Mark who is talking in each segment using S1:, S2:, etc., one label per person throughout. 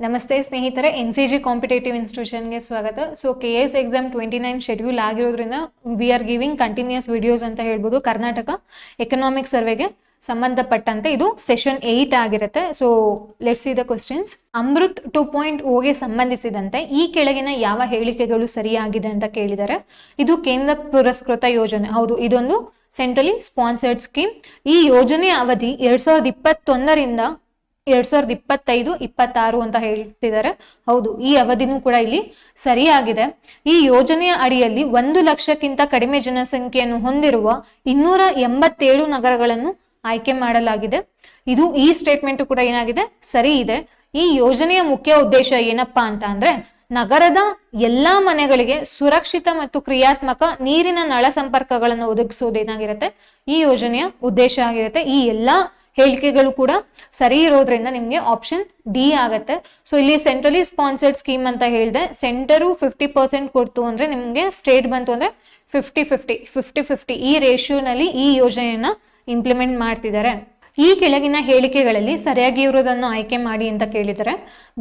S1: ನಮಸ್ತೆ ಸ್ನೇಹಿತರೆ, NCG competitive ಇನ್ಸ್ಟಿಟ್ಯೂಷನ್ಗೆ ಸ್ವಾಗತ. ಸೊ KS ಎಕ್ಸಾಮ್ 29 ಶೆಡ್ಯೂಲ್ ಆಗಿರೋದ್ರಿಂದ we are giving continuous videos ಅಂತ ಹೇಳ್ಬೋದು. ಕರ್ನಾಟಕ ಎಕನಾಮಿಕ್ ಸರ್ವೆಗೆ ಸಂಬಂಧಪಟ್ಟಂತೆ ಇದು ಸೆಷನ್ 8 ಆಗಿರುತ್ತೆ. So let's see the questions. Amrut 2.0ಗೆ ಸಂಬಂಧಿಸಿದಂತೆ ಈ ಕೆಳಗಿನ ಯಾವ ಹೇಳಿಕೆಗಳು ಸರಿಯಾಗಿದೆ ಅಂತ ಕೇಳಿದರೆ, ಇದು ಕೇಂದ್ರ ಪುರಸ್ಕೃತ ಯೋಜನೆ. ಹೌದು, ಇದೊಂದು ಸೆಂಟ್ರಲಿ ಸ್ಪಾನ್ಸರ್ಡ್ ಸ್ಕೀಮ್. ಈ ಯೋಜನೆಯ ಅವಧಿ 2021ರಿಂದ 2025-26 ಅಂತ ಹೇಳ್ತಿದ್ದಾರೆ. ಹೌದು, ಈ ಅವಧಿನೂ ಕೂಡ ಇಲ್ಲಿ ಸರಿಯಾಗಿದೆ. ಈ ಯೋಜನೆಯ ಅಡಿಯಲ್ಲಿ 1 ಲಕ್ಷಕ್ಕಿಂತ ಕಡಿಮೆ ಜನಸಂಖ್ಯೆಯನ್ನು ಹೊಂದಿರುವ 287 ನಗರಗಳನ್ನು ಆಯ್ಕೆ ಮಾಡಲಾಗಿದೆ. ಈ ಸ್ಟೇಟ್ಮೆಂಟ್ ಕೂಡ ಏನಾಗಿದೆ, ಸರಿ ಇದೆ. ಈ ಯೋಜನೆಯ ಮುಖ್ಯ ಉದ್ದೇಶ ಏನಪ್ಪಾ ಅಂತ ಅಂದ್ರೆ, ನಗರದ ಎಲ್ಲಾ ಮನೆಗಳಿಗೆ ಸುರಕ್ಷಿತ ಮತ್ತು ಕ್ರಿಯಾತ್ಮಕ ನೀರಿನ ನಳ ಸಂಪರ್ಕಗಳನ್ನು ಒದಗಿಸುವುದೇನಾಗಿರುತ್ತೆ, ಈ ಯೋಜನೆಯ ಉದ್ದೇಶ ಆಗಿರುತ್ತೆ. ಈ ಎಲ್ಲಾ ಹೇಳಿಕೆಗಳು ಕೂಡ ಸರಿ ಇರೋದ್ರಿಂದ ನಿಮ್ಗೆ ಆಪ್ಷನ್ ಡಿ ಆಗತ್ತೆ. ಸೊ ಇಲ್ಲಿ ಸೆಂಟ್ರಲಿ ಸ್ಪಾನ್ಸರ್ಡ್ ಸ್ಕೀಮ್ ಅಂತ ಹೇಳಿದೆ. ಸೆಂಟರು 50% ಕೊಡ್ತು ಅಂದ್ರೆ ನಿಮ್ಗೆ ಸ್ಟೇಟ್ ಬಂತು ಅಂದ್ರೆ 50-50 ಈ ರೇಷಿಯೋನಲ್ಲಿ ಈ ಯೋಜನೆಯನ್ನ ಇಂಪ್ಲಿಮೆಂಟ್ ಮಾಡ್ತಿದ್ದಾರೆ. ಈ ಕೆಳಗಿನ ಹೇಳಿಕೆಗಳಲ್ಲಿ ಸರಿಯಾಗಿ ಇರುವುದನ್ನು ಆಯ್ಕೆ ಮಾಡಿ ಅಂತ ಕೇಳಿದರೆ,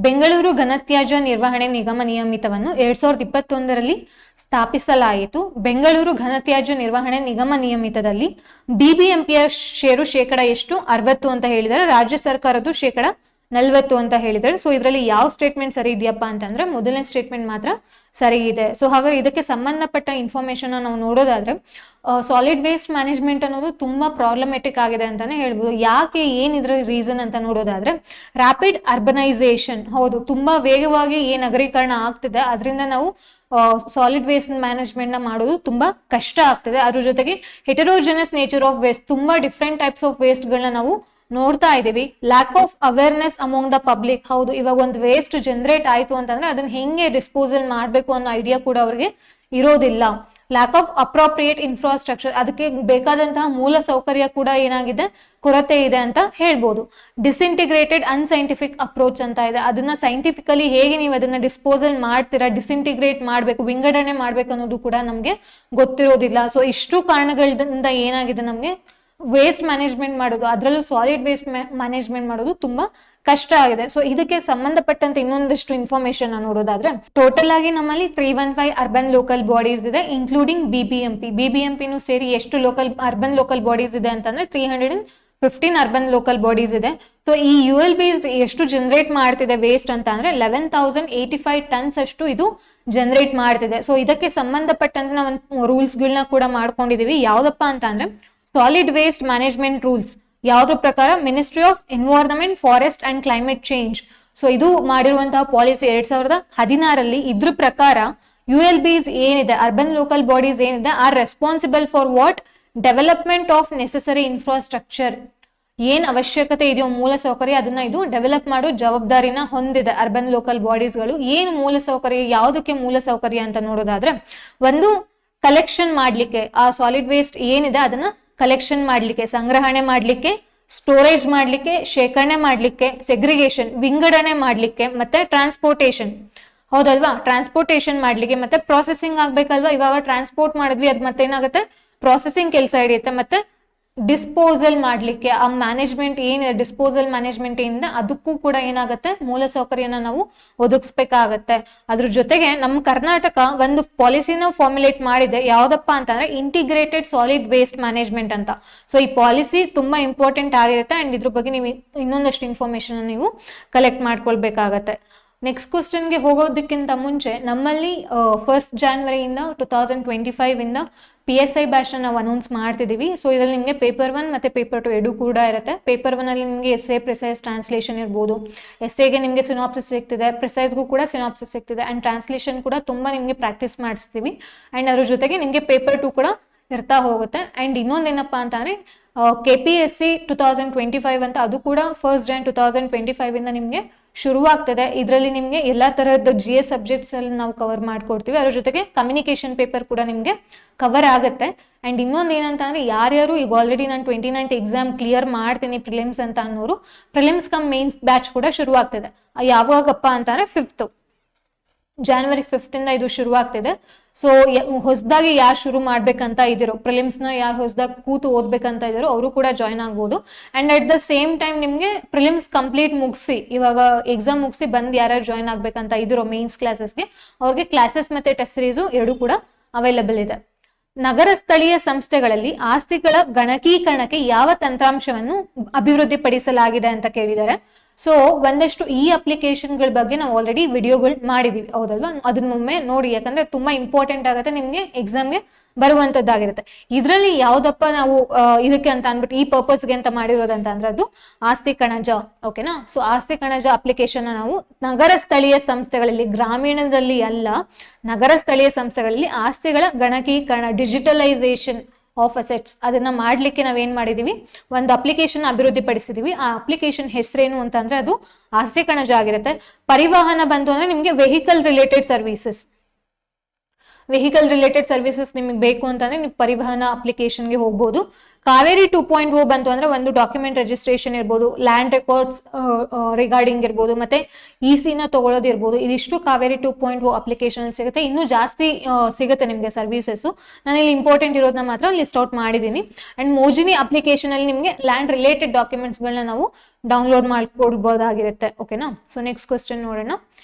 S1: ಬೆಂಗಳೂರು ಘನತ್ಯಾಜ್ಯ ನಿರ್ವಹಣೆ ನಿಗಮ ನಿಯಮಿತವನ್ನು 2021ರಲ್ಲಿ ಸ್ಥಾಪಿಸಲಾಯಿತು. ಬೆಂಗಳೂರು ಘನತ್ಯಾಜ್ಯ ನಿರ್ವಹಣೆ ನಿಗಮ ನಿಯಮಿತದಲ್ಲಿ BBMPಯ ಷೇರು ಶೇಕಡ ಎಷ್ಟು? 60 ಅಂತ ಹೇಳಿದರೆ. ರಾಜ್ಯ ಸರ್ಕಾರದ್ದು ಶೇಕಡ 40 ಅಂತ ಹೇಳಿದ್ದಾರೆ. ಸೊ ಇದರಲ್ಲಿ ಯಾವ ಸ್ಟೇಟ್ಮೆಂಟ್ ಸರಿ ಇದೆಯಪ್ಪ ಅಂತಂದ್ರೆ, ಮೊದಲನೇ ಸ್ಟೇಟ್ಮೆಂಟ್ ಮಾತ್ರ ಸರಿ ಇದೆ. ಸೊ ಹಾಗಾದ್ರೆ ಇದಕ್ಕೆ ಸಂಬಂಧಪಟ್ಟ ಇನ್ಫಾರ್ಮೇಶನ್ ನಾವು ನೋಡೋದಾದ್ರೆ, ಸಾಲಿಡ್ ವೇಸ್ಟ್ ಮ್ಯಾನೇಜ್ಮೆಂಟ್ ಅನ್ನೋದು ತುಂಬಾ ಪ್ರಾಬ್ಲಮೆಟಿಕ್ ಆಗಿದೆ ಅಂತಾನೆ ಹೇಳ್ಬೋದು. ಯಾಕೆ, ಏನಿದ್ರ ರೀಸನ್ ಅಂತ ನೋಡೋದಾದ್ರೆ, ರ್ಯಾಪಿಡ್ ಅರ್ಬನೈಸೇಷನ್. ಹೌದು, ತುಂಬಾ ವೇಗವಾಗಿ ನಗರೀಕರಣ ಆಗ್ತಿದೆ, ಅದರಿಂದ ನಾವು ಸಾಲಿಡ್ ವೇಸ್ಟ್ ಮ್ಯಾನೇಜ್ಮೆಂಟ್ ನ ಮಾಡೋದು ತುಂಬಾ ಕಷ್ಟ ಆಗ್ತದೆ. ಅದ್ರ ಜೊತೆಗೆ ಹೆಟೆರೋಜೆನಸ್ ನೇಚರ್ ಆಫ್ ವೇಸ್ಟ್, ತುಂಬಾ ಡಿಫ್ರೆಂಟ್ ಟೈಪ್ಸ್ ಆಫ್ ವೇಸ್ಟ್ ಗಳನ್ನ ನಾವು ನೋಡ್ತಾ ಇದೀವಿ. Lack of awareness ಅಮೋಂಗ್ the public. ಹೌದು, ಇವಾಗ ಒಂದು ವೇಸ್ಟ್ ಜನರೇಟ್ ಆಯ್ತು ಅಂತಂದ್ರೆ ಅದನ್ನ ಹೆಂಗೆ ಡಿಸ್ಪೋಸಲ್ ಮಾಡ್ಬೇಕು ಅನ್ನೋ ಐಡಿಯಾ ಕೂಡ ಅವ್ರಿಗೆ ಇರೋದಿಲ್ಲ. ಲ್ಯಾಕ್ ಆಫ್ ಅಪ್ರೋಪ್ರಿಯೇಟ್ ಇನ್ಫ್ರಾಸ್ಟ್ರಕ್ಚರ್, ಅದಕ್ಕೆ ಬೇಕಾದಂತಹ ಮೂಲ ಸೌಕರ್ಯ ಕೂಡ ಏನಾಗಿದೆ, ಕೊರತೆ ಇದೆ ಅಂತ ಹೇಳ್ಬೋದು. ಡಿಸ್ಇಂಟಿಗ್ರೇಟೆಡ್ ಅನ್ಸೈಂಟಿಫಿಕ್ ಅಪ್ರೋಚ್ ಅಂತ ಇದೆ. ಅದನ್ನ ಸೈಂಟಿಫಿಕಲಿ ಹೇಗೆ ನೀವು ಅದನ್ನ ಡಿಸ್ಪೋಸಲ್ ಮಾಡ್ತೀರಾ, ಡಿಸ್ಇಂಟಿಗ್ರೇಟ್ ಮಾಡ್ಬೇಕು, ವಿಂಗಡಣೆ ಮಾಡ್ಬೇಕು ಅನ್ನೋದು ಕೂಡ ನಮ್ಗೆ ಗೊತ್ತಿರೋದಿಲ್ಲ. ಸೊ ಇಷ್ಟು ಕಾರಣಗಳಿಂದ ಏನಾಗಿದೆ, ನಮ್ಗೆ ವೇಸ್ಟ್ ಮ್ಯಾನೇಜ್ಮೆಂಟ್ ಮಾಡೋದು, ಅದರಲ್ಲೂ ಸಾಲಿಡ್ ವೇಸ್ಟ್ ಮ್ಯಾನೇಜ್ಮೆಂಟ್ ಮಾಡೋದು ತುಂಬಾ ಕಷ್ಟ ಆಗಿದೆ. ಸೊ ಇದಕ್ಕೆ ಸಂಬಂಧಪಟ್ಟಂತೆ ಇನ್ನೊಂದಷ್ಟು ಇನ್ಫಾರ್ಮೇಶನ್ ನೋಡೋದಾದ್ರೆ, ಟೋಟಲ್ ಆಗಿ ನಮ್ಮಲ್ಲಿ 315 ಅರ್ಬನ್ ಲೋಕಲ್ ಬಾಡೀಸ್ ಇದೆ, ಇನ್ಕ್ಲೂಡಿಂಗ್ BBMPನೂ ಸೇರಿ ಎಷ್ಟು ಅರ್ಬನ್ ಲೋಕಲ್ ಬಾಡೀಸ್ ಇದೆ ಅಂತಂದ್ರೆ 315 ಅರ್ಬನ್ ಲೋಕಲ್ ಬಾಡೀಸ್ ಇದೆ. ಸೊ ಈ ULBs ಎಷ್ಟು ಜನರೇಟ್ ಮಾಡ್ತಿದೆ ವೇಸ್ಟ್ ಅಂತ ಅಂದ್ರೆ 11,085 ಟನ್ಸ್ ಅಷ್ಟು ಇದು ಜನರೇಟ್ ಮಾಡ್ತಿದೆ. ಸೊ ಇದಕ್ಕೆ ಸಂಬಂಧಪಟ್ಟಂತೆ ನಾವು ರೂಲ್ಸ್ ಗಳನ್ನ ಕೂಡ ಮಾಡ್ಕೊಂಡಿದೀವಿ. ಯಾವ್ದಪ್ಪ ಅಂತ ಅಂದ್ರೆ, ಸಾಲಿಡ್ ವೇಸ್ಟ್ ಮ್ಯಾನೇಜ್ಮೆಂಟ್ ರೂಲ್ಸ್. ಯಾವ್ದ್ರ ಪ್ರಕಾರ? Ministry of environment, forest and climate change. So ಇದು ಮಾಡಿರುವಂತಹ ಪಾಲಿಸಿ 2016ರಲ್ಲಿ. ಇದ್ರ ಪ್ರಕಾರ ULBs ಏನಿದೆ, ಅರ್ಬನ್ ಲೋಕಲ್ ಬಾಡೀಸ್ ಏನಿದೆ, are responsible for what? Development of necessary infrastructure. ಏನ್ ಅವಶ್ಯಕತೆ ಇದೆಯೋ ಮೂಲ ಸೌಕರ್ಯ, ಅದನ್ನ ಇದು ಡೆವಲಪ್ ಮಾಡೋ ಜವಾಬ್ದಾರಿನ ಹೊಂದಿದೆ ಅರ್ಬನ್ ಲೋಕಲ್ ಬಾಡೀಸ್ ಗಳು. ಏನು ಮೂಲ ಸೌಕರ್ಯ, ಯಾವುದಕ್ಕೆ ಮೂಲ ಸೌಕರ್ಯ ಅಂತ ನೋಡೋದಾದ್ರೆ, ಒಂದು ಕಲೆಕ್ಷನ್ ಮಾಡ್ಲಿಕ್ಕೆ, ಆ ಸಾಲಿಡ್ ವೇಸ್ಟ್ ಏನಿದೆ ಅದನ್ನ ಕಲೆಕ್ಷನ್ ಮಾಡ್ಲಿಕ್ಕೆ, ಸಂಗ್ರಹಣೆ ಮಾಡ್ಲಿಕ್ಕೆ, ಸ್ಟೋರೇಜ್ ಮಾಡ್ಲಿಕ್ಕೆ, ಶೇಖರಣೆ ಮಾಡ್ಲಿಕ್ಕೆ, ಸೆಗ್ರಿಗೇಷನ್ ವಿಂಗಡಣೆ ಮಾಡ್ಲಿಕ್ಕೆ, ಮತ್ತೆ ಟ್ರಾನ್ಸ್ಪೋರ್ಟೇಷನ್. ಹೌದಲ್ವಾ, ಟ್ರಾನ್ಸ್ಪೋರ್ಟೇಷನ್ ಮಾಡ್ಲಿಕ್ಕೆ, ಮತ್ತೆ ಪ್ರೊಸೆಸಿಂಗ್ ಆಗ್ಬೇಕಲ್ವಾ. ಇವಾಗ ಟ್ರಾನ್ಸ್ಪೋರ್ಟ್ ಮಾಡಿದ್ವಿ, ಅದ್ ಮತ್ತೇನಾಗುತ್ತೆ, ಪ್ರೊಸೆಸಿಂಗ್ ಕೆಲಸ ಹಿಡಿಯುತ್ತೆ. ಮತ್ತೆ ಡಿಸ್ಪೋಸಲ್ ಮಾಡ್ಲಿಕ್ಕೆ, ಆ ಮ್ಯಾನೇಜ್ಮೆಂಟ್ ಡಿಸ್ಪೋಸಲ್ ಮ್ಯಾನೇಜ್ಮೆಂಟ್ ಏನಿದೆ ಅದಕ್ಕೂ ಕೂಡ ಏನಾಗುತ್ತೆ, ಮೂಲ ಸೌಕರ್ಯನ ನಾವು ಒದಗಿಸ್ಬೇಕಾಗತ್ತೆ. ಅದ್ರ ಜೊತೆಗೆ ನಮ್ಮ ಕರ್ನಾಟಕ ಒಂದು ಪಾಲಿಸಿನ ಫಾರ್ಮುಲೇಟ್ ಮಾಡಿದೆ. ಯಾವ್ದಪ್ಪ ಅಂತಂದ್ರೆ, ಇಂಟಿಗ್ರೇಟೆಡ್ ಸಾಲಿಡ್ ವೇಸ್ಟ್ ಮ್ಯಾನೇಜ್ಮೆಂಟ್ ಅಂತ. ಸೊ ಈ ಪಾಲಿಸಿ ತುಂಬಾ ಇಂಪಾರ್ಟೆಂಟ್ ಆಗಿರುತ್ತೆ, ಅಂಡ್ ಇದ್ರ ಬಗ್ಗೆ ನೀವು ಇನ್ನೊಂದಷ್ಟು ಇನ್ಫಾರ್ಮೇಶನ್ ನೀವು ಕಲೆಕ್ಟ್ ಮಾಡ್ಕೊಳ್ಬೇಕಾಗತ್ತೆ. ನೆಕ್ಸ್ಟ್ ಕ್ವಶನ್ಗೆ ಹೋಗೋದಕ್ಕಿಂತ ಮುಂಚೆ, ನಮ್ಮಲ್ಲಿ 1st January 2025 PSI ಬ್ಯಾಚ್ ನಾವು ಅನೌನ್ಸ್ ಮಾಡ್ತಿದೀವಿ. ಸೊ ಇದರಲ್ಲಿ ನಿಮಗೆ ಪೇಪರ್ 1 ಮತ್ತೆ ಪೇಪರ್ 2 ಎರಡು ಕೂಡ ಇರುತ್ತೆ. ಪೇಪರ್ 1 ಅಲ್ಲಿ ನಿಮಗೆ ಎಸ್ಸೆ, ಪ್ರಿಸೈಸ್, ಟ್ರಾನ್ಸ್ಲೇಷನ್ ಇರ್ಬೋದು. ಎಸ್ಸೆಗೆ ನಿಮಗೆ ಸಿನಾಪ್ಸಿಸ್ ಸಿಗ್ತಿದೆ, ಪ್ರಿಸೈಸ್ಗೂ ಕೂಡ ಸಿನಾಪ್ಸಿಸ್ ಸಿಗ್ತಿದೆ, ಅಂಡ್ ಟ್ರಾನ್ಸ್ಲೇಷನ್ ಕೂಡ ತುಂಬಾ ನಿಮಗೆ ಪ್ರಾಕ್ಟೀಸ್ ಮಾಡಿಸ್ತೀವಿ. ಅಂಡ್ ಅದ್ರ ಜೊತೆಗೆ ನಿಮಗೆ ಪೇಪರ್ 2 ಕೂಡ ಇರ್ತಾ ಹೋಗುತ್ತೆ. ಅಂಡ್ ಇನ್ನೊಂದೇನಪ್ಪಾ ಅಂತಂದ್ರೆ, KPSC 2025 ಅಂತ, ಅದು ಕೂಡ 1st January 2025 ನಿಮ್ಗೆ ಶುರುವಾಗ್ತದೆ. ಇದರಲ್ಲಿ ನಿಮ್ಗೆ ಎಲ್ಲಾ ತರಹದ GS ಸಬ್ಜೆಕ್ಟ್ಸ್ ಅಲ್ಲಿ ನಾವು ಕವರ್ ಮಾಡ್ಕೊಡ್ತೀವಿ. ಅದ್ರ ಜೊತೆಗೆ ಕಮ್ಯುನಿಕೇಶನ್ ಪೇಪರ್ ಕೂಡ ನಿಮ್ಗೆ ಕವರ್ ಆಗುತ್ತೆ. ಅಂಡ್ ಇನ್ನೊಂದು ಏನಂತ ಅಂದ್ರೆ, ಯಾರ್ಯಾರು ಈಗ ಆಲ್ರೆಡಿ ನಾನು 29th ಎಕ್ಸಾಮ್ ಕ್ಲಿಯರ್ ಮಾಡ್ತೀನಿ ಪ್ರಿಲಿಮ್ಸ್ ಅಂತ ಅನ್ನೋರು, ಪ್ರಿಲಿಮ್ಸ್ ಕಮ್ ಮೇನ್ಸ್ ಬ್ಯಾಚ್ ಕೂಡ ಶುರುವಾಗ್ತದೆ. ಯಾವಾಗಪ್ಪ ಅಂತಂದ್ರೆ January 5th ಇದು ಶುರುವಾಗ್ತಿದೆ. ಸೊ ಹೊಸದಾಗಿ ಯಾರು ಶುರು ಮಾಡ್ಬೇಕಂತ ಇದ್ದೀರೋ, ಪ್ರಿಲಿಮ್ಸ್ ನ ಯಾರು ಹೊಸದಾಗಿ ಕೂತು ಓದ್ಬೇಕಂತ ಇದ್ದೀರೋ ಅವರು ಕೂಡ ಜಾಯ್ನ್ ಆಗ್ಬೋದು. And at the same time ನಿಮ್ಗೆ ಪ್ರಿಲಿಮ್ಸ್ ಕಂಪ್ಲೀಟ್ ಮುಗಿಸಿ, ಇವಾಗ ಎಕ್ಸಾಮ್ ಮುಗಿಸಿ ಬಂದು ಯಾರ್ಯಾರು ಜಾಯ್ನ್ ಆಗ್ಬೇಕಂತ ಇದ್ದೀರೋ ಮೇನ್ಸ್ ಕ್ಲಾಸಸ್ಗೆ, ಅವ್ರಿಗೆ ಕ್ಲಾಸಸ್ ಮತ್ತೆ ಟೆಸ್ಟ್ ಸೀರೀಸು ಎರಡೂ ಕೂಡ ಅವೈಲಬಲ್ ಇದೆ. ನಗರ ಸ್ಥಳೀಯ ಸಂಸ್ಥೆಗಳಲ್ಲಿ ಆಸ್ತಿಗಳ ಗಣಕೀಕರಣಕ್ಕೆ ಯಾವ ತಂತ್ರಾಂಶವನ್ನು ಅಭಿವೃದ್ಧಿಪಡಿಸಲಾಗಿದೆ ಅಂತ ಕೇಳಿದ್ದಾರೆ. ಸೊ ಒಂದಷ್ಟು ಈ ಅಪ್ಲಿಕೇಶನ್ಗಳ ಬಗ್ಗೆ ನಾವು ಆಲ್ರೆಡಿ ವಿಡಿಯೋಗಳು ಮಾಡಿದೀವಿ, ಹೌದಲ್ವಾ? ಅದನ್ನ ಒಮ್ಮೆ ನೋಡಿ, ಯಾಕಂದ್ರೆ ತುಂಬಾ ಇಂಪಾರ್ಟೆಂಟ್ ಆಗುತ್ತೆ ನಿಮ್ಗೆ ಎಕ್ಸಾಮ್ಗೆ ಬರುವಂತದ್ದಾಗಿರುತ್ತೆ. ಇದರಲ್ಲಿ ಯಾವ್ದಪ್ಪ ನಾವು ಇದಕ್ಕೆ ಅಂತ ಅಂದ್ಬಿಟ್ಟು ಈ ಪರ್ಪಸ್ಗೆ ಅಂತ ಮಾಡಿರೋದಂತ ಅಂದ್ರೆ ಅದು ಆಸ್ತಿ ಕಣಜ. ಓಕೆನಾ? ಸೊ ಆಸ್ತಿ ಕಣಜ ಅಪ್ಲಿಕೇಶನ್ ನಾವು ನಗರ ಸ್ಥಳೀಯ ಸಂಸ್ಥೆಗಳಲ್ಲಿ, ಗ್ರಾಮೀಣದಲ್ಲಿ ಅಲ್ಲ, ನಗರ ಸ್ಥಳೀಯ ಸಂಸ್ಥೆಗಳಲ್ಲಿ ಆಸ್ತಿಗಳ ಗಣಕೀಕರಣ, ಡಿಜಿಟಲೈಸೇಷನ್ ಆಫ್ ಅಸೆಟ್ಸ್, ಅದನ್ನ ಮಾಡ್ಲಿಕ್ಕೆ ನಾವೇನ್ ಮಾಡಿದೀವಿ, ಒಂದು ಅಪ್ಲಿಕೇಶನ್ ಅಭಿವೃದ್ಧಿ ಪಡಿಸಿದೀವಿ. ಆ ಅಪ್ಲಿಕೇಶನ್ ಹೆಸರೇನು ಅಂತ ಅಂದ್ರೆ ಅದು ಆಸ್ತಿ ಕಣಜ ಆಗಿರುತ್ತೆ. ಪರಿವಾಹನ ಬಂತು ಅಂದ್ರೆ ನಿಮ್ಗೆ vehicle related services, vehicle related services ನಿಮಗೆ ಬೇಕು ಅಂತಂದ್ರೆ ನೀವು ಪರಿವಹನ ಅಪ್ಲಿಕೇಶನ್ಗೆ ಹೋಗ್ಬೋದು. ಕಾವೇರಿ 2.0 ಬಂತು ಅಂದ್ರೆ ಒಂದು ಡಾಕ್ಯುಮೆಂಟ್ ರಿಜಿಸ್ಟ್ರೇಷನ್ ಇರ್ಬೋದು, ಲ್ಯಾಂಡ್ ರೆಕಾರ್ಡ್ಸ್ ರಿಗಾರ್ಡಿಂಗ್ ಇರ್ಬೋದು, ಮತ್ತೆ ಇಸಿನ ತಗೊಳ್ಳೋದಿರ್ಬೋದು. ಇದಿಷ್ಟು ಕಾವೇರಿ 2.0 ಅಪ್ಲಿಕೇಶನ್ ಸಿಗುತ್ತೆ. ಇನ್ನೂ ಜಾಸ್ತಿ ಸಿಗುತ್ತೆ ನಿಮಗೆ ಸರ್ವಿಸಸ್. ನಾನು ಇಲ್ಲಿ ಇಂಪಾರ್ಟೆಂಟ್ ಇರೋದನ್ನ ಮಾತ್ರ ಲಿಸ್ಟ್ ಔಟ್ ಮಾಡಿದ್ದೀನಿ. ಅಂಡ್ ಮೋಜಿನಿ ಅಪ್ಲಿಕೇಶನ್ ಅಲ್ಲಿ ನಿಮಗೆ ಲ್ಯಾಂಡ್ ರಿಲೇಟೆಡ್ ಡಾಕ್ಯುಮೆಂಟ್ಸ್ಗಳನ್ನ ನಾವು ಡೌನ್ಲೋಡ್ ಮಾಡ್ಕೊಡ್ಬೋದಾಗಿರುತ್ತೆ. ಓಕೆನಾ? ಸೊ ನೆಕ್ಸ್ಟ್ ಕ್ವೆಶ್ಚನ್ ನೋಡೋಣ.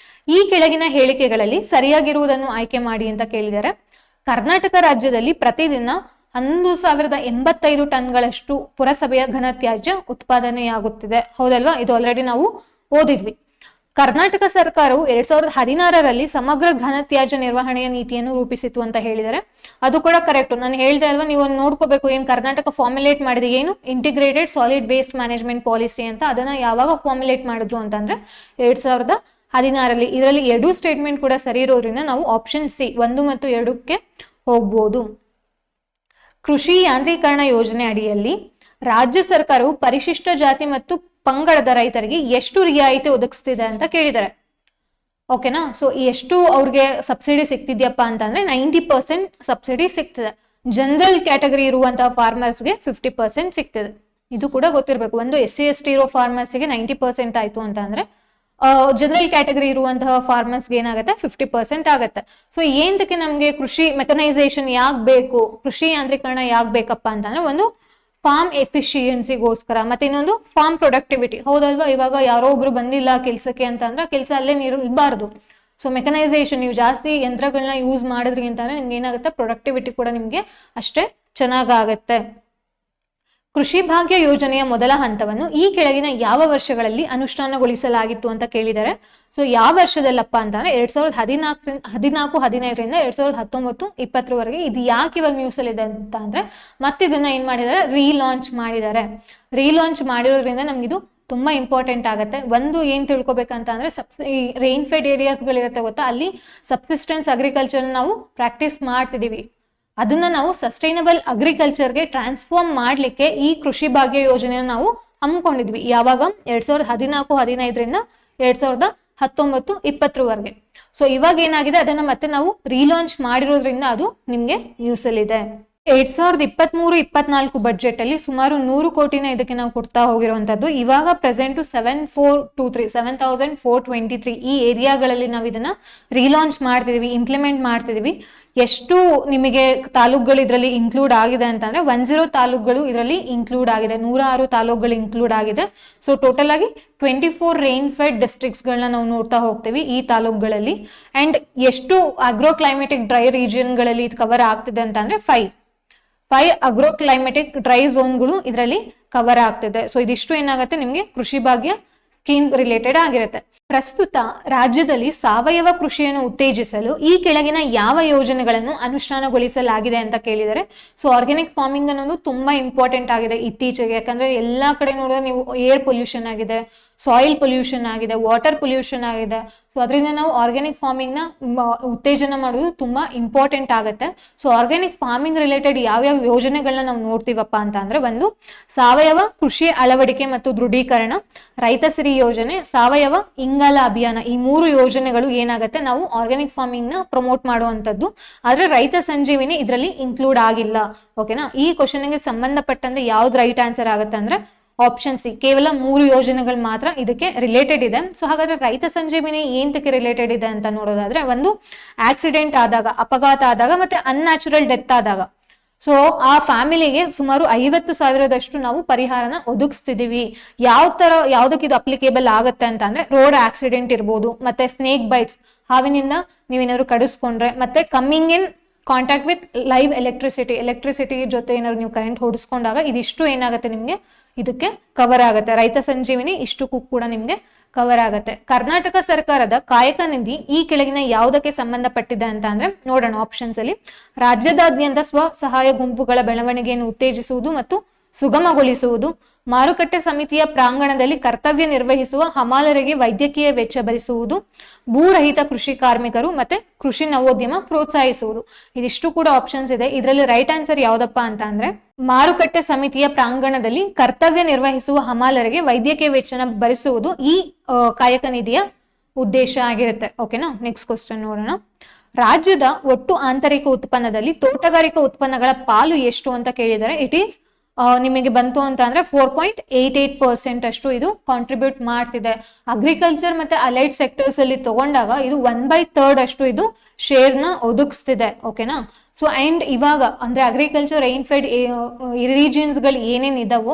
S1: ಈ ಕೆಳಗಿನ ಹೇಳಿಕೆಗಳಲ್ಲಿ ಸರಿಯಾಗಿರುವುದನ್ನು ಆಯ್ಕೆ ಮಾಡಿ ಅಂತ ಕೇಳಿದ್ದಾರೆ. ಕರ್ನಾಟಕ ರಾಜ್ಯದಲ್ಲಿ ಪ್ರತಿದಿನ 1085 ಟನ್ಗಳಷ್ಟು ಪುರಸಭೆಯ ಘನತ್ಯಾಜ್ಯ ಉತ್ಪಾದನೆಯಾಗುತ್ತಿದೆ. ಹೌದಲ್ವಾ? ಇದು ಆಲ್ರೆಡಿ ನಾವು ಓದಿದ್ವಿ. ಕರ್ನಾಟಕ ಸರ್ಕಾರವು 2016ರಲ್ಲಿ ಸಮಗ್ರ ಘನತ್ಯಾಜ್ಯ ನಿರ್ವಹಣೆಯ ನೀತಿಯನ್ನು ರೂಪಿಸಿತು ಅಂತ ಹೇಳಿದರೆ ಅದು ಕೂಡ ಕರೆಕ್ಟ್. ನಾನು ಹೇಳ್ದೆ ಅಲ್ವಾ, ನೀವು ನೋಡ್ಕೋಬೇಕು ಏನ್ ಕರ್ನಾಟಕ ಫಾರ್ಮುಲೇಟ್ ಮಾಡಿದೆ, ಏನು integrated solid waste management policy ಅಂತ. ಅದನ್ನ ಯಾವಾಗ ಫಾರ್ಮುಲೇಟ್ ಮಾಡಿದ್ರು ಅಂತಂದ್ರೆ 2016ರಲ್ಲಿ. ಇದರಲ್ಲಿ ಎರಡೂ ಸ್ಟೇಟ್ಮೆಂಟ್ ಕೂಡ ಸರಿ ಇರೋದ್ರಿಂದ ನಾವು ಆಪ್ಷನ್ ಸಿ 1 ಮತ್ತು 2ಕ್ಕೆ ಹೋಗ್ಬೋದು. ಕೃಷಿ ಯಾಂತ್ರೀಕರಣ ಯೋಜನೆ ಅಡಿಯಲ್ಲಿ ರಾಜ್ಯ ಸರ್ಕಾರವು ಪರಿಶಿಷ್ಟ ಜಾತಿ ಮತ್ತು ಪಂಗಡದ ರೈತರಿಗೆ ಎಷ್ಟು ರಿಯಾಯಿತಿ ಒದಗಿಸ್ತಿದೆ ಅಂತ ಕೇಳಿದ್ದಾರೆ. ಓಕೆನಾ? ಸೊ ಎಷ್ಟು ಅವ್ರಿಗೆ ಸಬ್ಸಿಡಿ ಸಿಗ್ತಿದ್ಯಪ್ಪ ಅಂತಂದ್ರೆ 90% ಸಬ್ಸಿಡಿ ಸಿಗ್ತಿದೆ. ಜನರಲ್ ಕ್ಯಾಟಗರಿ ಇರುವಂತಹ ಫಾರ್ಮರ್ಸ್ಗೆ 50% ಸಿಗ್ತಿದೆ. ಇದು ಕೂಡ ಗೊತ್ತಿರಬೇಕು. ಒಂದು SC/ST ಇರೋ ಫಾರ್ಮರ್ಸ್ಗೆ 90% ಆಯ್ತು ಅಂತ ಅಂದ್ರೆ ಜನರಲ್ ಕ್ಯಾಟಗರಿ ಇರುವಂತಹ ಫಾರ್ಮರ್ಸ್ಗೆ ಏನಾಗುತ್ತೆ, 50% ಆಗುತ್ತೆ. ಸೊ ಏನಕ್ಕೆ ನಮ್ಗೆ ಕೃಷಿ ಮೆಕನೈಸೇಷನ್ ಯಾಕೆ ಬೇಕು, ಕೃಷಿ ಯಾಂತ್ರೀಕರಣ ಯಾಕೆ ಬೇಕಪ್ಪ ಅಂತಂದ್ರೆ ಒಂದು ಫಾರ್ಮ್ ಎಫಿಷಿಯನ್ಸಿಗೋಸ್ಕರ, ಮತ್ತೆ ಇನ್ನೊಂದು ಫಾರ್ಮ್ ಪ್ರೊಡಕ್ಟಿವಿಟಿ. ಹೌದಲ್ವಾ? ಇವಾಗ ಯಾರೋ ಒಬ್ರು ಬಂದಿಲ್ಲ ಕೆಲ್ಸಕ್ಕೆ ಅಂತಂದ್ರೆ ಕೆಲಸ ಅಲ್ಲೇ ಇರಬಾರ್ದು. ಸೊ ಮೆಕನೈಸೇಷನ್, ನೀವು ಜಾಸ್ತಿ ಯಂತ್ರಗಳನ್ನ ಯೂಸ್ ಮಾಡಿದ್ರಿ ಅಂತಂದ್ರೆ ನಿಮ್ಗೆ ಏನಾಗುತ್ತೆ, ಪ್ರೊಡಕ್ಟಿವಿಟಿ ಕೂಡ ನಿಮ್ಗೆ ಅಷ್ಟೇ ಚೆನ್ನಾಗಾಗತ್ತೆ. ಕೃಷಿ ಭಾಗ್ಯ ಯೋಜನೆಯ ಮೊದಲ ಹಂತವನ್ನು ಈ ಕೆಳಗಿನ ಯಾವ ವರ್ಷಗಳಲ್ಲಿ ಅನುಷ್ಠಾನಗೊಳಿಸಲಾಗಿತ್ತು ಅಂತ ಕೇಳಿದ್ದಾರೆ. ಸೊ ಯಾವ ವರ್ಷದಲ್ಲಪ್ಪ ಅಂತಂದ್ರೆ 2014-15ರಿಂದ 2019-20 ಇದು ಯಾಕೆ ಇವಾಗ ನ್ಯೂಸ್ ಅಲ್ಲಿ ಇದೆ ಅಂತ ಅಂದ್ರೆ ಮತ್ತೆ ಇದನ್ನ ಏನ್ ಮಾಡಿದ್ದಾರೆ, ರೀಲಾಂಚ್ ಮಾಡಿದ್ದಾರೆ. ರೀಲಾಂಚ್ ಮಾಡಿರೋದ್ರಿಂದ ನಮ್ಗಿದು ತುಂಬಾ ಇಂಪಾರ್ಟೆಂಟ್ ಆಗುತ್ತೆ. ಒಂದು ಏನ್ ತಿಳ್ಕೊಬೇಕಂತ ಅಂದ್ರೆ ರೈನ್ ಫೆಡ್ ಏರಿಯಾಸ್ ಗಳಿರುತ್ತೆ ಗೊತ್ತಾ, ಅಲ್ಲಿ ಸಬ್ಸಿಸ್ಟೆನ್ಸ್ ಅಗ್ರಿಕಲ್ಚರ್ ನಾವು ಪ್ರಾಕ್ಟೀಸ್ ಮಾಡ್ತಿದೀವಿ. ಅದನ್ನ ನಾವು ಸಸ್ಟೈನಬಲ್ ಅಗ್ರಿಕಲ್ಚರ್ಗೆ ಟ್ರಾನ್ಸ್ಫಾರ್ಮ್ ಮಾಡ್ಲಿಕ್ಕೆ ಈ ಕೃಷಿ ಭಾಗ್ಯ ಯೋಜನೆನ ನಾವು ಹಮ್ಮಿಕೊಂಡಿದ್ವಿ. ಯಾವಾಗ 2014-15ರಿಂದ 2019-20 ಸೊ ಇವಾಗ ಏನಾಗಿದೆ, ಅದನ್ನ ಮತ್ತೆ ನಾವು ರೀಲಾಂಚ್ ಮಾಡಿರೋದ್ರಿಂದ ಅದು ನಿಮ್ಗೆ ನ್ಯೂಸ್ ಅಲ್ಲಿ ಇದೆ. 2023-24 ಬಡ್ಜೆಟ್ ಅಲ್ಲಿ ಸುಮಾರು 100 ಕೋಟಿನ ಇದಕ್ಕೆ ನಾವು ಕೊಡ್ತಾ ಹೋಗಿರುವಂತದ್ದು. ಇವಾಗ ಪ್ರೆಸೆಂಟ್ 7423 ಈ ಏರಿಯಾಗಳಲ್ಲಿ ನಾವು ಇದನ್ನ ರೀಲಾಂಚ್ ಮಾಡ್ತಿದೀವಿ, ಇಂಪ್ಲಿಮೆಂಟ್ ಮಾಡ್ತಿದೀವಿ. ಎಷ್ಟು ನಿಮಗೆ ತಾಲೂಕುಗಳು ಇದರಲ್ಲಿ ಇನ್ಕ್ಲೂಡ್ ಆಗಿದೆ ಅಂತಂದ್ರೆ 10 ತಾಲೂಕುಗಳು ಇದರಲ್ಲಿ ಇನ್ಕ್ಲೂಡ್ ಆಗಿದೆ, 106 ತಾಲೂಕುಗಳು ಇನ್ಕ್ಲೂಡ್ ಆಗಿದೆ. ಸೊ ಟೋಟಲ್ ಆಗಿ 24 ರೈನ್ ಫೆಡ್ ಡಿಸ್ಟ್ರಿಕ್ಟ್ಸ್ ಗಳನ್ನ ನಾವು ನೋಡ್ತಾ ಹೋಗ್ತೀವಿ ಈ ತಾಲೂಕುಗಳಲ್ಲಿ. ಅಂಡ್ ಎಷ್ಟು ಅಗ್ರೋ ಕ್ಲೈಮೆಟಿಕ್ ಡ್ರೈ ರೀಜಿಯನ್ ಗಳಲ್ಲಿ ಇದು ಕವರ್ ಆಗ್ತಿದೆ ಅಂತಂದ್ರೆ 5 ಅಗ್ರೋ ಕ್ಲೈಮೆಟಿಕ್ ಡ್ರೈ ಝೋನ್ಗಳು ಇದರಲ್ಲಿ ಕವರ್ ಆಗ್ತಿದೆ. ಸೊ ಇದಿಷ್ಟು ಏನಾಗುತ್ತೆ, ನಿಮ್ಗೆ ಕೃಷಿ ಭಾಗ್ಯ ಸ್ಕೀಮ್ ರಿಲೇಟೆಡ್ ಆಗಿರುತ್ತೆ. ಪ್ರಸ್ತುತ ರಾಜ್ಯದಲ್ಲಿ ಸಾವಯವ ಕೃಷಿಯನ್ನು ಉತ್ತೇಜಿಸಲು ಈ ಕೆಳಗಿನ ಯಾವ ಯೋಜನೆಗಳನ್ನು ಅನುಷ್ಠಾನಗೊಳಿಸಲಾಗಿದೆ ಅಂತ ಕೇಳಿದರೆ, ಸೊ ಆರ್ಗ್ಯಾನಿಕ್ ಫಾರ್ಮಿಂಗ್ ಅನ್ನೋದು ತುಂಬಾ ಇಂಪಾರ್ಟೆಂಟ್ ಆಗಿದೆ ಇತ್ತೀಚೆಗೆ. ಯಾಕಂದ್ರೆ ಎಲ್ಲಾ ಕಡೆ ನೋಡಿದ್ರೆ ನೀವು ಏರ್ ಪೊಲ್ಯೂಷನ್ ಆಗಿದೆ, ಸಾಯಿಲ್ ಪೊಲ್ಯೂಷನ್ ಆಗಿದೆ, ವಾಟರ್ ಪೊಲ್ಯೂಷನ್ ಆಗಿದೆ. ಸೊ ಅದರಿಂದ ನಾವು ಆರ್ಗ್ಯಾನಿಕ್ ಫಾರ್ಮಿಂಗ್ ನ ಉತ್ತೇಜನ ಮಾಡೋದು ತುಂಬಾ ಇಂಪಾರ್ಟೆಂಟ್ ಆಗುತ್ತೆ. ಸೊ ಆರ್ಗ್ಯಾನಿಕ್ ಫಾರ್ಮಿಂಗ್ ರಿಲೇಟೆಡ್ ಯಾವ್ಯಾವ ಯೋಜನೆಗಳನ್ನ ನಾವು ನೋಡ್ತೀವಪ್ಪ ಅಂತ ಅಂದ್ರೆ, ಒಂದು ಸಾವಯವ ಕೃಷಿ ಅಳವಡಿಕೆ ಮತ್ತು ದೃಢೀಕರಣ, ರೈತ ಸಿರಿ ಯೋಜನೆ, ಸಾವಯವ ಇಂಗಾಲ ಅಭಿಯಾನ. ಈ 3 ಯೋಜನೆಗಳು ಏನಾಗುತ್ತೆ, ನಾವು ಆರ್ಗ್ಯಾನಿಕ್ ಫಾರ್ಮಿಂಗ್ ನ ಪ್ರಮೋಟ್ ಮಾಡುವಂತದ್ದು. ಆದ್ರೆ ರೈತ ಸಂಜೀವಿನಿ ಇದರಲ್ಲಿ ಇನ್ಕ್ಲೂಡ್ ಆಗಿಲ್ಲ. ಓಕೆನಾ? ಈ ಕ್ವಶನ್ ಗೆ ಸಂಬಂಧಪಟ್ಟಂತೆ ಯಾವ್ದು ರೈಟ್ ಆನ್ಸರ್ ಆಗುತ್ತೆ ಅಂದ್ರೆ ಆಪ್ಷನ್ ಸಿ ಕೇವಲ 3 ಯೋಜನೆಗಳು ಮಾತ್ರ ಇದಕ್ಕೆ ರಿಲೇಟೆಡ್ ಇದೆ. ಸೊ ಹಾಗಾದ್ರೆ ರೈತ ಸಂಜೀವಿನಿ ಏಂತಕ್ಕೆ ರಿಲೇಟೆಡ್ ಇದೆ ಅಂತ ನೋಡೋದಾದ್ರೆ, ಒಂದು ಆಕ್ಸಿಡೆಂಟ್ ಆದಾಗ, ಅಪಘಾತ ಆದಾಗ, ಮತ್ತೆ ಅನ್ಯಾಚುರಲ್ ಡೆತ್ ಆದಾಗ, ಸೊ ಆ ಫ್ಯಾಮಿಲಿಗೆ ಸುಮಾರು 50,000ದಷ್ಟು ನಾವು ಪರಿಹಾರನ ಒದಗಿಸ್ತಿದೀವಿ. ಯಾವ್ದಕ್ಕೆ ಇದು ಅಪ್ಲಿಕೇಬಲ್ ಆಗುತ್ತೆ ಅಂತ ಅಂದ್ರೆ, ರೋಡ್ ಆಕ್ಸಿಡೆಂಟ್ ಇರ್ಬೋದು, ಮತ್ತೆ ಸ್ನೇಕ್ ಬೈಟ್ಸ್, ಹಾವಿನಿಂದ ನೀವೇನಾದ್ರು ಕಡಿಸ್ಕೊಂಡ್ರೆ, ಮತ್ತೆ coming in contact with live electricity ಜೊತೆ ಏನಾದ್ರು ನೀವು ಕರೆಂಟ್ ಹೊಡಿಸ್ಕೊಂಡಾಗ ಇದಿಷ್ಟು ಏನಾಗುತ್ತೆ ನಿಮ್ಗೆ ಇದಕ್ಕೆ ಕವರ್ ಆಗುತ್ತೆ. ರೈತ ಸಂಜೀವಿನಿ ಇಷ್ಟಕ್ಕೂ ಕೂಡ ನಿಮ್ಗೆ ಕವರ್ ಆಗುತ್ತೆ. ಕರ್ನಾಟಕ ಸರ್ಕಾರದ ಕಾಯಕ ನಿಧಿ ಈ ಕೆಳಗಿನ ಯಾವುದಕ್ಕೆ ಸಂಬಂಧಪಟ್ಟಿದೆ ಅಂತ ಅಂದ್ರೆ ನೋಡೋಣ ಆಪ್ಷನ್ಸ್ ಅಲ್ಲಿ. ರಾಜ್ಯದಾದ್ಯಂತ ಸ್ವಸಹಾಯ ಗುಂಪುಗಳ ಬೆಳವಣಿಗೆಯನ್ನು ಉತ್ತೇಜಿಸುವುದು ಮತ್ತು ಸುಗಮಗೊಳಿಸುವುದು, ಮಾರುಕಟ್ಟೆ ಸಮಿತಿಯ ಪ್ರಾಂಗಣದಲ್ಲಿ ಕರ್ತವ್ಯ ನಿರ್ವಹಿಸುವ ಹಮಾಲರಿಗೆ ವೈದ್ಯಕೀಯ ವೆಚ್ಚ ಭರಿಸುವುದು, ಭೂರಹಿತ ಕೃಷಿ ಕಾರ್ಮಿಕರು ಮತ್ತೆ ಕೃಷಿ ನವೋದ್ಯಮ ಪ್ರೋತ್ಸಾಹಿಸುವುದು. ಇದಿಷ್ಟು ಕೂಡ ಆಪ್ಷನ್ಸ್ ಇದೆ. ಇದರಲ್ಲಿ ರೈಟ್ ಆನ್ಸರ್ ಯಾವ್ದಪ್ಪ ಅಂತ ಅಂದ್ರೆ, ಮಾರುಕಟ್ಟೆ ಸಮಿತಿಯ ಪ್ರಾಂಗಣದಲ್ಲಿ ಕರ್ತವ್ಯ ನಿರ್ವಹಿಸುವ ಹಮಾಲರಿಗೆ ವೈದ್ಯಕೀಯ ವೆಚ್ಚನ ಭರಿಸುವುದು ಈ ಕಾಯಕ ನಿಧಿಯ ಉದ್ದೇಶ ಆಗಿರುತ್ತೆ. ಓಕೆನಾ, ನೆಕ್ಸ್ಟ್ ಕ್ವಶನ್ ನೋಡೋಣ. ರಾಜ್ಯದ ಒಟ್ಟು ಆಂತರಿಕ ಉತ್ಪನ್ನದಲ್ಲಿ ತೋಟಗಾರಿಕಾ ಉತ್ಪನ್ನಗಳ ಪಾಲು ಎಷ್ಟು ಅಂತ ಕೇಳಿದರೆ, ಇಟ್ ಈಸ್ ನಿಮಗೆ ಬಂತು ಅಂತ ಅಂದ್ರೆ 4.88% ಅಷ್ಟು ಇದು ಕಾಂಟ್ರಿಬ್ಯೂಟ್ ಮಾಡ್ತಿದೆ. ಅಗ್ರಿಕಲ್ಚರ್ ಮತ್ತೆ ಅಲೈಡ್ ಸೆಕ್ಟರ್ಸ್ ಅಲ್ಲಿ ತಗೊಂಡಾಗ ಇದು 1/3 ಅಷ್ಟು ಇದು ಶೇರ್ನ ಒದಗಿಸ್ತಿದೆ. ಓಕೆನಾ, ಸೊ ಅಂಡ್ ಇವಾಗ ಅಂದ್ರೆ ಅಗ್ರಿಕಲ್ಚರ್ ರೈನ್ಫೆಡ್ ರೀಜಿಯನ್ಸ್ ಗಳು ಏನೇನ್ ಇದಾವೋ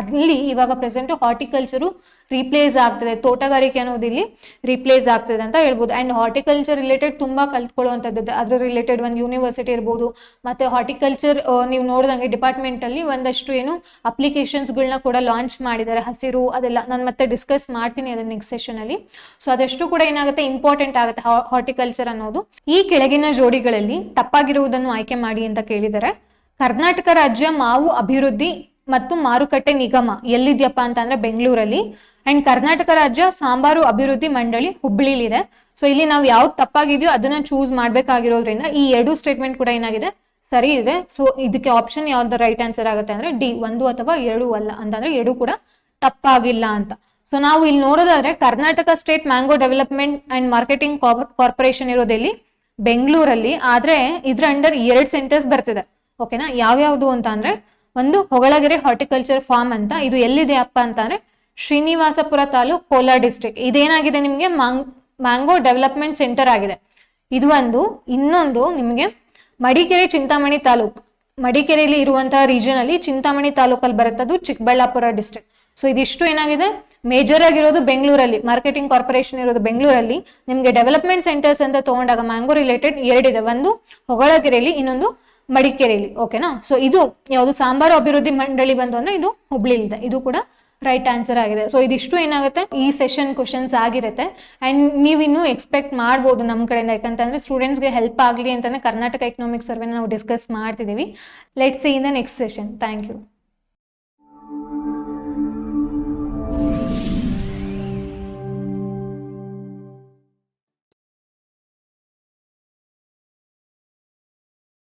S1: ಅಲ್ಲಿ ಇವಾಗ ಪ್ರೆಸೆಂಟ್ ಹಾರ್ಟಿಕಲ್ಚರು ರೀಪ್ಲೇಸ್ ಆಗ್ತದೆ, ತೋಟಗಾರಿಕೆ ಅನ್ನೋದು ಇಲ್ಲಿ ರೀಪ್ಲೇಸ್ ಆಗ್ತದೆ ಅಂತ ಹೇಳ್ಬೋದು. ಅಂಡ್ ಹಾರ್ಟಿಕಲ್ಚರ್ ರಿಲೇಟೆಡ್ ತುಂಬಾ ಕಲ್ತ್ಕೊಳ್ಳುವಂಥದ್ದು, ಅದ್ರ ರಿಲೇಟೆಡ್ ಒಂದು ಯೂನಿವರ್ಸಿಟಿ ಇರ್ಬೋದು, ಮತ್ತೆ ಹಾರ್ಟಿಕಲ್ಚರ್ ನೀವು ನೋಡಿದಂಗೆ ಡಿಪಾರ್ಟ್ಮೆಂಟ್ ಅಲ್ಲಿ ಒಂದಷ್ಟು ಏನು ಅಪ್ಲಿಕೇಶನ್ಸ್ ಗಳನ್ನ ಕೂಡ ಲಾಂಚ್ ಮಾಡಿದ್ದಾರೆ, ಹಸಿರು ಅದೆಲ್ಲ ನಾನು ಮತ್ತೆ ಡಿಸ್ಕಸ್ ಮಾಡ್ತೀನಿ ಅದನ್ನ ನೆಕ್ಸ್ಟ್ ಸೆಷನ್ ಅಲ್ಲಿ. ಸೊ ಅದಷ್ಟು ಕೂಡ ಏನಾಗುತ್ತೆ ಇಂಪಾರ್ಟೆಂಟ್ ಆಗುತ್ತೆ ಹಾರ್ಟಿಕಲ್ಚರ್ ಅನ್ನೋದು. ಈ ಕೆಳಗಿನ ಜೋಡಿಗಳಲ್ಲಿ ತಪ್ಪಾಗಿರುವುದನ್ನು ಆಯ್ಕೆ ಮಾಡಿ ಅಂತ ಕೇಳಿದರೆ, ಕರ್ನಾಟಕ ರಾಜ್ಯ ಮಾವು ಅಭಿವೃದ್ಧಿ ಮತ್ತು ಮಾರುಕಟ್ಟೆ ನಿಗಮ ಎಲ್ಲಿದ್ಯಪ್ಪ ಅಂತ ಅಂದ್ರೆ ಬೆಂಗಳೂರಲ್ಲಿ, ಅಂಡ್ ಕರ್ನಾಟಕ ರಾಜ್ಯ ಸಾಂಬಾರು ಅಭಿವೃದ್ಧಿ ಮಂಡಳಿ ಹುಬ್ಳಿಲಿದೆ. ಸೊ ಇಲ್ಲಿ ನಾವು ಯಾವ್ದು ತಪ್ಪಾಗಿದೆಯೋ ಅದನ್ನ ಚೂಸ್ ಮಾಡ್ಬೇಕಾಗಿರೋದ್ರಿಂದ ಈ 2 ಸ್ಟೇಟ್ಮೆಂಟ್ ಕೂಡ ಏನಾಗಿದೆ ಸರಿ ಇದೆ. ಸೊ ಇದಕ್ಕೆ ಆಪ್ಷನ್ ಯಾವ್ದು ರೈಟ್ ಆನ್ಸರ್ ಆಗುತ್ತೆ ಅಂದ್ರೆ ಡಿ, 1 ಅಥವಾ 2 ಅಲ್ಲ ಅಂತಂದ್ರೆ 2 ಕೂಡ ತಪ್ಪಾಗಿಲ್ಲ ಅಂತ. ಸೊ ನಾವು ಇಲ್ಲಿ ನೋಡೋದಾದ್ರೆ Karnataka state mango development and marketing corporation ಇರೋದಲ್ಲಿ ಬೆಂಗಳೂರಲ್ಲಿ, ಆದ್ರೆ ಇದ್ರ ಅಂಡರ್ 2 ಸೆಂಟರ್ಸ್ ಬರ್ತಿದೆ. ಓಕೆನಾ, ಯಾವ್ಯಾವ್ದು ಅಂತ ಅಂದ್ರೆ, ಒಂದು ಹೊಗಳಗೆರೆ ಹಾರ್ಟಿಕಲ್ಚರ್ ಫಾರ್ಮ್ ಅಂತ, ಇದು ಎಲ್ಲಿದೆ ಅಪ್ಪ ಅಂತಂದ್ರೆ ಶ್ರೀನಿವಾಸಪುರ ತಾಲೂಕ್, ಕೋಲಾರ ಡಿಸ್ಟ್ರಿಕ್ಟ್. ಇದೇನಾಗಿದೆ ನಿಮ್ಗೆ ಮ್ಯಾಂಗೋ ಡೆವಲಪ್ಮೆಂಟ್ ಸೆಂಟರ್ ಆಗಿದೆ. ಇದು ಒಂದು. ಇನ್ನೊಂದು ನಿಮ್ಗೆ ಮಡಿಕೇರಿ ಚಿಂತಾಮಣಿ ತಾಲೂಕ್, ಮಡಿಕೇರಿಯಲ್ಲಿ ಇರುವಂತಹ ರೀಜನ್ ಅಲ್ಲಿ ಚಿಂತಾಮಣಿ ತಾಲೂಕಲ್ಲಿ ಬರುತ್ತದು ಚಿಕ್ಕಬಳ್ಳಾಪುರ ಡಿಸ್ಟ್ರಿಕ್ಟ್. ಸೊ ಇದಿಷ್ಟು ಏನಾಗಿದೆ ಮೇಜರ್ ಆಗಿರೋದು ಬೆಂಗಳೂರಲ್ಲಿ, ಮಾರ್ಕೆಟಿಂಗ್ ಕಾರ್ಪೊರೇಷನ್ ಇರೋದು ಬೆಂಗಳೂರಲ್ಲಿ. ನಿಮ್ಗೆ ಡೆವಲಪ್ಮೆಂಟ್ ಸೆಂಟರ್ಸ್ ಅಂತ ತಗೊಂಡಾಗ ಮ್ಯಾಂಗೋ ರಿಲೇಟೆಡ್ 2 ಇದೆ, ಒಂದು ಹೊಗಳಗೆರೆಯಲ್ಲಿ, ಇನ್ನೊಂದು ಮಡಿಕೇರಿಯಲ್ಲಿ. ಓಕೆನಾ, ಸೊ ಇದು ಯಾವುದು ಸಾಂಬಾರು ಅಭಿವೃದ್ಧಿ ಮಂಡಳಿ ಬಂತು ಅಂದ್ರೆ ಇದು ಹುಬ್ಳಿಲಿದೆ. ಇದು ಕೂಡ ರೈಟ್ ಆನ್ಸರ್ ಆಗಿದೆ. ಸೊ ಇದಿಷ್ಟು ಏನಾಗುತ್ತೆ ಈ ಸೆಷನ್ ಕ್ವಶನ್ಸ್ ಆಗಿರುತ್ತೆ. ಅಂಡ್ ನೀವು ಇನ್ನೂ ಎಕ್ಸ್ಪೆಕ್ಟ್ ಮಾಡ್ಬೋದು ನಮ್ಮ ಕಡೆಯಿಂದ, ಯಾಕಂತಂದ್ರೆ ಸ್ಟೂಡೆಂಟ್ಸ್ಗೆ ಹೆಲ್ಪ್ ಆಗಲಿ ಅಂತಾನೆ ಕರ್ನಾಟಕ ಎಕನಾಮಿಕ್ ಸರ್ವೆನ ನಾವು ಡಿಸ್ಕಸ್ ಮಾಡ್ತಿದೀವಿ. Let's see in the next session. Thank you.